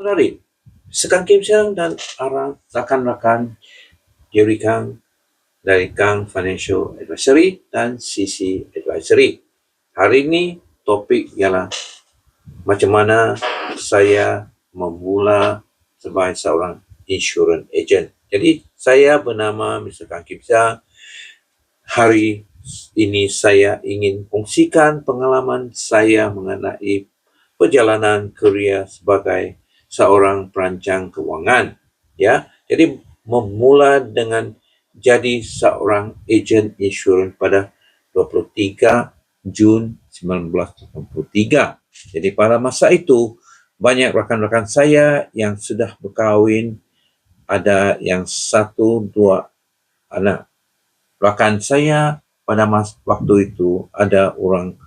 Menarik. Sekang Kim Siang dan rakan-rakan Jerry Kang dari Kang Financial Advisory dan CC Advisory. Hari ini topik ialah macam mana saya memula sebagai seorang insurance agent. Jadi saya bernama Mr. Kang Kim Siang. Hari ini saya ingin kongsikan pengalaman saya mengenai perjalanan kerjaya sebagai seorang perancang kewangan, ya. Jadi memula dengan jadi seorang ejen insurans pada 23 Jun 1983. Jadi pada masa itu banyak rakan-rakan saya yang sudah berkahwin, ada yang 1-2 anak. Rakan saya pada waktu itu ada orang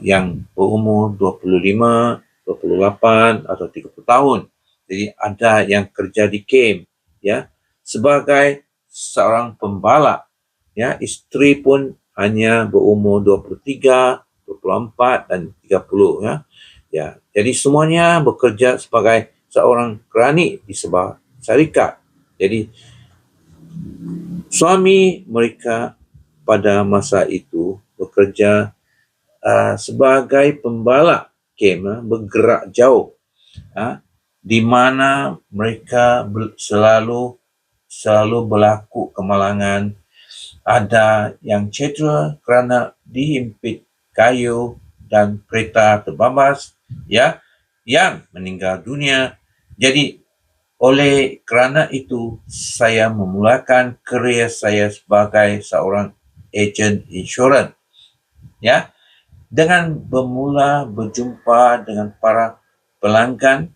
yang berumur 25, 28 atau 30 tahun. Jadi ada yang kerja di KEM, ya, sebagai seorang pembalap, ya. Isteri pun hanya berumur 23, 24 dan 30, ya. Ya, jadi semuanya bekerja sebagai seorang kerani di sebuah syarikat. Jadi suami mereka pada masa itu bekerja sebagai pembalap KEM, bergerak jauh, di mana mereka selalu berlaku kemalangan. Ada yang cedera kerana dihimpit kayu dan kereta terbabas, ya, yang meninggal dunia. Jadi oleh kerana itu saya memulakan kerjaya saya sebagai seorang ejen insurans, ya, dengan bermula berjumpa dengan para pelanggan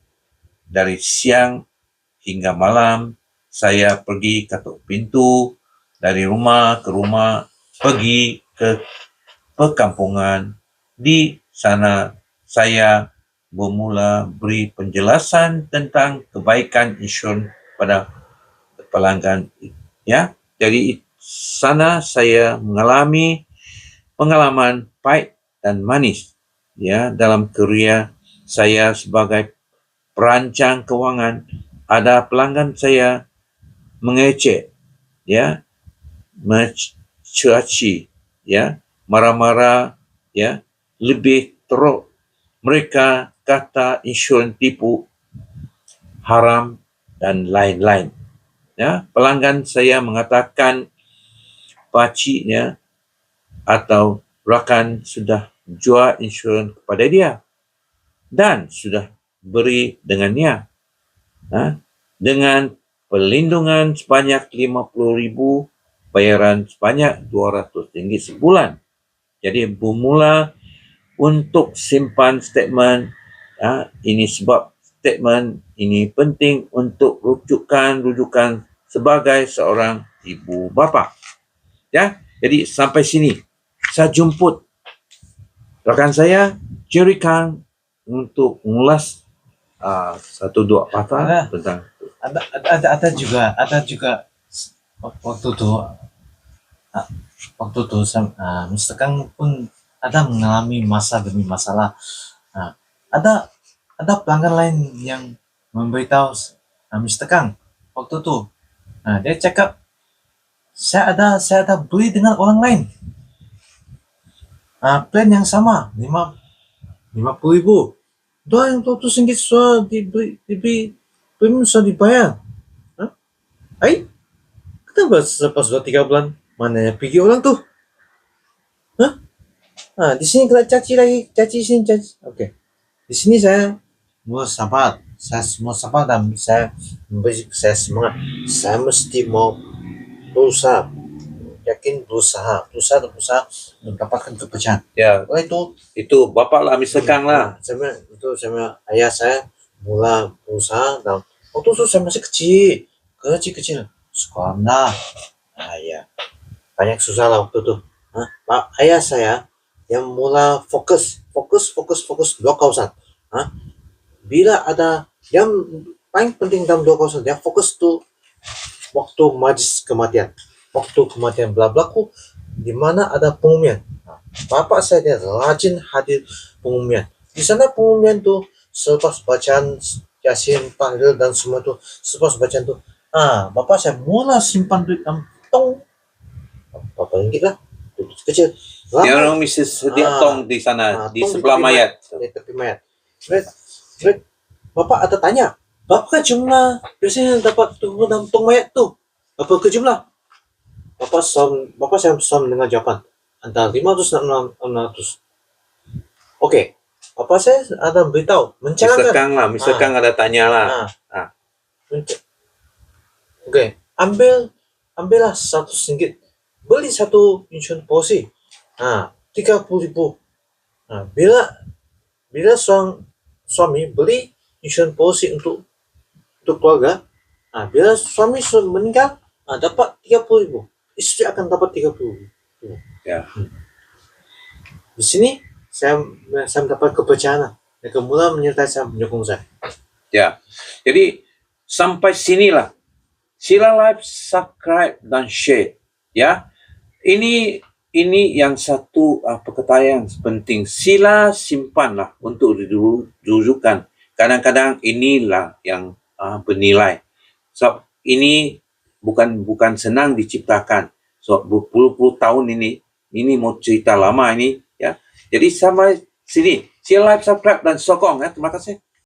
dari siang hingga malam. Saya pergi ketuk pintu dari rumah ke rumah, pergi ke perkampungan. Di sana saya bermula beri penjelasan tentang kebaikan insurans pada pelanggan, ya. Jadi sana saya mengalami pengalaman pahit dan manis, ya, dalam kerjaya saya sebagai perancang kewangan. Ada pelanggan saya mengecek, ya, mencaci, ya, marah-marah, ya, lebih teruk. Mereka kata insurans tipu, haram dan lain-lain, ya. Pelanggan saya mengatakan pakciknya atau rakan sudah jual insurans kepada dia dan sudah beri dengannya, dengan perlindungan sebanyak 50,000, bayaran sebanyak RM200 sebulan. Jadi bermula untuk simpan statement, ini sebab statement ini penting untuk rujukan sebagai seorang ibu bapa, ya. Jadi sampai sini saya jemput rakan saya Jerry Kang untuk mengulas 1-2 patah tentang ada juga waktu itu Mr. Kang pun ada mengalami masa demi masalah. Ada pelanggan lain yang memberitahu Mr. Kang waktu itu. Dia cakap saya ada beli dengan orang lain. Plan yang sama, 50,000. Doa yang RM200 sudah diberi premium sudah dibayar. Kenapa selepas 2-3 bulan mana yang pergi orang tu? Di sini kena caci lagi, caci sini caci. Okey. Di sini saya mau sabar. Saya semua sabar dan saya memberi saya semangat. Saya mesti mau berusaha. Yakin berusaha mendapatkan kepercayaan. Ya, Oleh itu bapak lah, Mr. Kang lah. Saya ayah saya mula berusaha dan waktu itu saya masih kecil, sekolah. Ya, banyak susah lah waktu itu. Ayah saya yang mula fokus 2 kawasan. Bila ada yang paling penting dalam 2 kawasan, dia fokus tu waktu majlis kematian. Waktu kematian berlaku di mana ada pengumuman. Bapak saya dia rajin hadir pengumuman. Di sana pengumuman tu selepas bacaan Yasin, Tahlil dan semua itu sepas bacaan tuh. Bapak saya mula simpan duit kantong berapa ringgit lah, duit kecil. Dia Lama orang mesti sedia Ah, tong di sana, di tong sebelah tepi mayat. di tepi mayat. Fred, Bapak ada tanya, berapa jumlah biasanya dapat tunggu dalam tong mayat tuh? Apa ke jumlah? Bapak saya mendengar jawaban antara 500 dan 600. Oke, Bapak saya ada beritahu, Mr. mencerahkan. Kang lah, Mr. Kang ada tanya lah. Ah, Oke, ambillah 100 ringgit, beli satu insurans polisi. 30.000. Bila suami beli insurans polisi untuk keluarga, bila suami sudah meninggal, dapat 30.000. Istri akan dapat 30.000. Ya. Di sini saya mendapat kepercayaan. Mereka mula menyertai saya, menyokong saya. Ya. Jadi sampai sinilah. Sila like, subscribe dan share. Ya. Ini yang satu perkataan penting. Sila simpanlah untuk rujukan. Kadang-kadang inilah yang bernilai. So ini bukan senang diciptakan. So berpuluh-puluh tahun ini mau cerita lama ini, ya. Jadi sampai sini. Sila like, subscribe dan sokong, ya. Terima kasih.